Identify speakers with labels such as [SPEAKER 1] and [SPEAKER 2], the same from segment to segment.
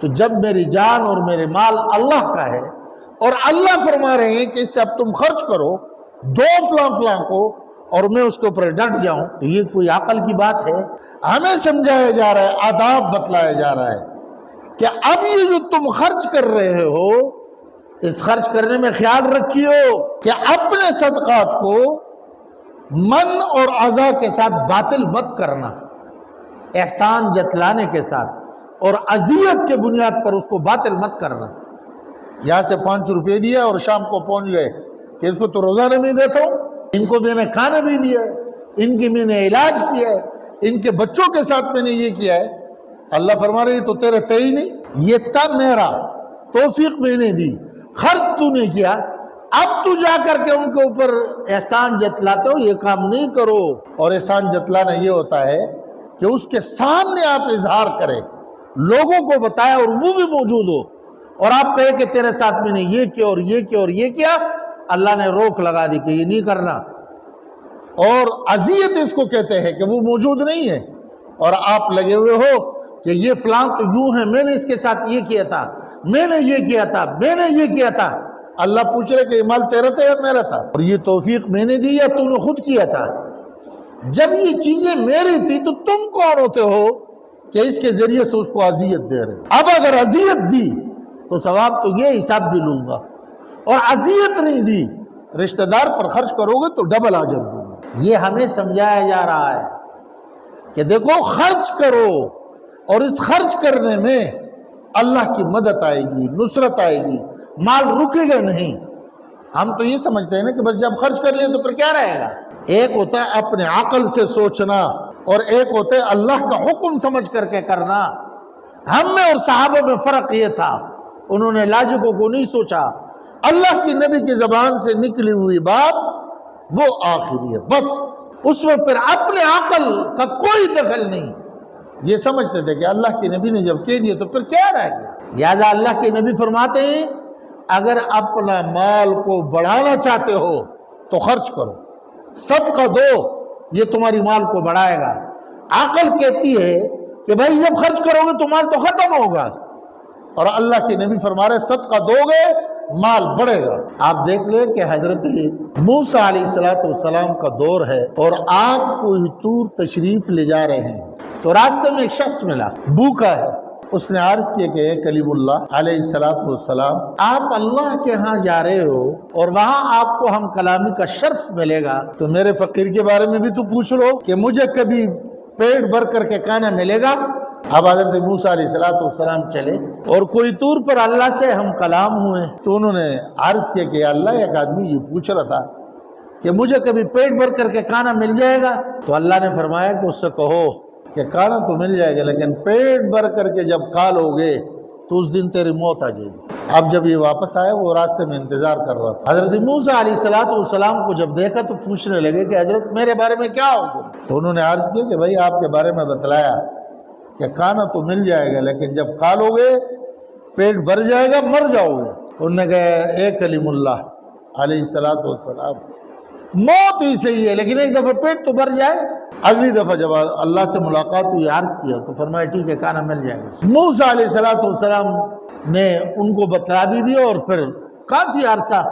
[SPEAKER 1] تو جب میری جان اور میرے مال اللہ کا ہے اور اللہ فرما رہے ہیں کہ اس سے اب تم خرچ کرو دو فلاں فلاں کو اور میں اس کے اوپر ڈٹ جاؤں، تو یہ کوئی عقل کی بات ہے؟ ہمیں سمجھایا جا رہا ہے، آداب بتلایا جا رہا ہے کہ اب یہ جو تم خرچ کر رہے ہو، اس خرچ کرنے میں خیال رکھیو کہ اپنے صدقات کو من اور عزا کے ساتھ باطل مت کرنا، احسان جتلانے کے ساتھ اور اذیت کے بنیاد پر اس کو باطل مت کرنا۔ یہاں سے 5 روپے دیا اور شام کو پہنچ گئے کہ اس کو تو روزانہ میں دیتا ہوں، ان کو میں نے کھانا بھی دیا ہے، ان کی میں نے علاج کیا ہے، ان کے بچوں کے ساتھ میں نے یہ کیا ہے۔ اللہ فرما رہے تو تیرے ہی نہیں، یہ تب میرا توفیق میں نے دی، خرچ تو نے کیا، اب تو جا کر کے ان کے اوپر احسان جتلاتے ہو، یہ کام نہیں کرو۔ اور احسان جتلانا یہ ہوتا ہے کہ اس کے سامنے آپ اظہار کریں، لوگوں کو بتایا اور وہ بھی موجود ہو، اور آپ کہے کہ تیرے ساتھ میں نے یہ کیا اور یہ کیا اور یہ کیا، اللہ نے روک لگا دی کہ یہ نہیں کرنا۔ اور اذیت اس کو کہتے ہیں کہ وہ موجود نہیں ہے اور آپ لگے ہوئے ہو کہ یہ فلاں تو یوں ہے، میں نے اس کے ساتھ یہ کیا تھا، میں نے یہ کیا تھا، میں نے یہ کیا تھا۔ اللہ پوچھ رہے کہ یہ مال تیرا تھا یا میرا تھا، اور یہ توفیق میں نے دی یا تو نے خود کیا تھا؟ جب یہ چیزیں میری تھی تو تم کون ہوتے ہو کہ اس کے ذریعے سے اس کو اذیت دے رہے؟ اب اگر اذیت دی تو ثواب تو یہ حساب بھی لوں گا، اور اذیت نہیں دی، رشتہ دار پر خرچ کرو گے تو ڈبل اجر دوں گا۔ یہ ہمیں سمجھایا جا رہا ہے کہ دیکھو خرچ کرو، اور اس خرچ کرنے میں اللہ کی مدد آئے گی، نصرت آئے گی، مال رکے گا نہیں۔ ہم تو یہ سمجھتے ہیں نا کہ بس جب خرچ کر لیں تو پھر کیا رہے گا۔ ایک ہوتا ہے اپنے عقل سے سوچنا، اور ایک ہوتا ہے اللہ کا حکم سمجھ کر کے کرنا۔ ہم میں اور صحابہ میں فرق یہ تھا، انہوں نے لاجکوں کو نہیں سوچا، اللہ کی نبی کی زبان سے نکلی ہوئی بات وہ آخری ہے، بس اس میں پھر اپنے عقل کا کوئی دخل نہیں۔ یہ سمجھتے تھے کہ اللہ کے نبی نے جب کہہ دیا تو پھر کیا رہ گیا۔ لہذا اللہ کے نبی فرماتے ہیں اگر اپنا مال کو بڑھانا چاہتے ہو تو خرچ کرو، صدقہ دو، یہ تمہاری مال کو بڑھائے گا۔ عقل کہتی ہے کہ بھائی جب خرچ کرو گے تو مال تو ختم ہوگا، اور اللہ کے نبی فرما رہے صدقہ دو گے مال بڑھے گا۔ آپ دیکھ لیں کہ حضرت موسیٰ علیہ السلام کا دور ہے، اور آپ کوہ طور تشریف لے جا رہے ہیں، تو راستے میں ایک شخص ملا، بھوکا ہے۔ اس نے عرض کیا کہ اے کلیم اللہ علیہ السلام، آپ اللہ کے ہاں جا رہے ہو اور وہاں آپ کو ہم کلامی کا شرف ملے گا، تو میرے فقیر کے بارے میں بھی تو پوچھ لو کہ مجھے کبھی پیٹ بھر کر کے کھانا ملے گا۔ اب حضرت موسیٰ علیہ السلام چلے اور کوئی طور پر اللہ سے ہم کلام ہوئے، تو انہوں نے عرض کیا کہ اللہ ایک آدمی یہ پوچھ رہا تھا کہ مجھے کبھی پیٹ بھر کر کے کھانا مل جائے گا؟ تو اللہ نے فرمایا کہ اس سے کہو کہ کھانا تو مل جائے گا، لیکن پیٹ بھر کر کے جب کھا لو گے تو اس دن تیری موت آ جائے گی۔ اب جب یہ واپس آئے، وہ راستے میں انتظار کر رہا تھا، حضرت موسیٰ علیہ السلام کو جب دیکھا تو پوچھنے لگے کہ حضرت میرے بارے میں کیا حکم؟ تو انہوں نے عرض کیا کہ بھائی آپ کے بارے میں بتلایا کہ کھانا تو مل جائے گا، لیکن جب کھا لو گے پیٹ بھر جائے گا، مر جاؤ گے۔ انہوں نے کہا اے کلیم اللہ علیہ السلام، موت ہی صحیح ہے، لیکن ایک دفعہ پیٹ تو بھر جائے۔ اگلی دفعہ جب اللہ سے ملاقات ہوئی، عرض کیا تو فرمایا ٹھیک ہے کھانا مل جائے گا۔ موسیٰ علیہ السلام نے ان کو بتلا بھی دیا، اور پھر کافی عرصہ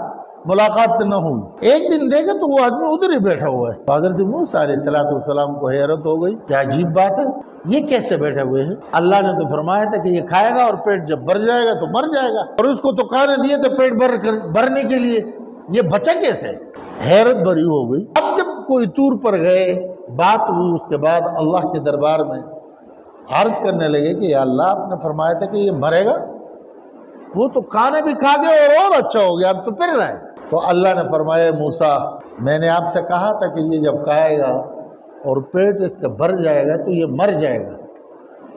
[SPEAKER 1] ملاقات نہ ہوئی۔ ایک دن دیکھا تو وہ آدمی ادھر ہی بیٹھا ہوا ہے۔ حضرت موسیٰ علیہ السلام کو حیرت ہو گئی، کیا عجیب بات ہے، یہ کیسے بیٹھے ہوئے ہیں؟ اللہ نے تو فرمایا تھا کہ یہ کھائے گا اور پیٹ جب بھر جائے گا تو مر جائے گا، اور اس کو تو کھانے دیے تھے پیٹ بھرنے کے لیے، یہ بچا کیسے؟ حیرت بھری ہو گئی۔ اب جب کوئی طور پر گئے، بات ہوئی، اس کے بعد اللہ کے دربار میں عرض کرنے لگے کہ یا اللہ آپ نے فرمایا تھا کہ یہ مرے گا، وہ تو کھانا بھی کھا گیا اور اچھا ہو گیا، اب تو پھر رہا ہے۔ تو اللہ نے فرمایا موسیٰ میں نے آپ سے کہا تھا کہ یہ جب کھائے گا اور پیٹ اس کا بھر جائے گا تو یہ مر جائے گا۔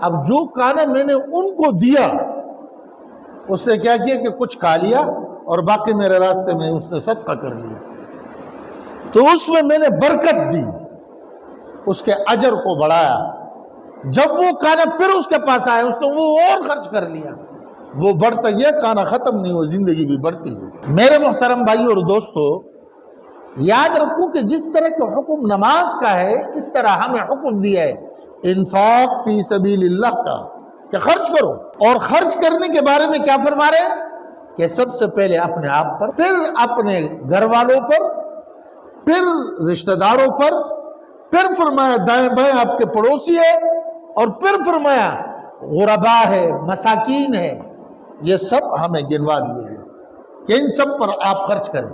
[SPEAKER 1] اب جو کھانا میں نے ان کو دیا، اس نے کیا کیا کہ کچھ کھا لیا اور باقی میرے راستے میں اس نے صدقہ کر لیا، تو اس میں نے برکت دی، اس کے اجر کو بڑھایا۔ جب وہ کھانا پھر اس کے پاس آیا، اس نے وہ اور خرچ کر لیا، وہ بڑھتا گیا، کھانا ختم نہیں ہوا، زندگی بھی بڑھتی گئی۔ میرے محترم بھائی اور دوستو، یاد رکھو کہ جس طرح کے حکم نماز کا ہے، اس طرح ہمیں حکم دیا ہے انفاق فی سبیل اللہ کا، کہ خرچ کرو، اور خرچ کرنے کے بارے میں کیا فرما رہے ہیں کہ سب سے پہلے اپنے آپ پر، پھر اپنے گھر والوں پر، پھر رشتہ داروں پر، پھر فرمایا دائیں بائیں آپ کے پڑوسی ہے، اور پھر فرمایا غربا ہے، مساکین ہے، یہ سب ہمیں گنوا دیے گئے کہ ان سب پر آپ خرچ کریں۔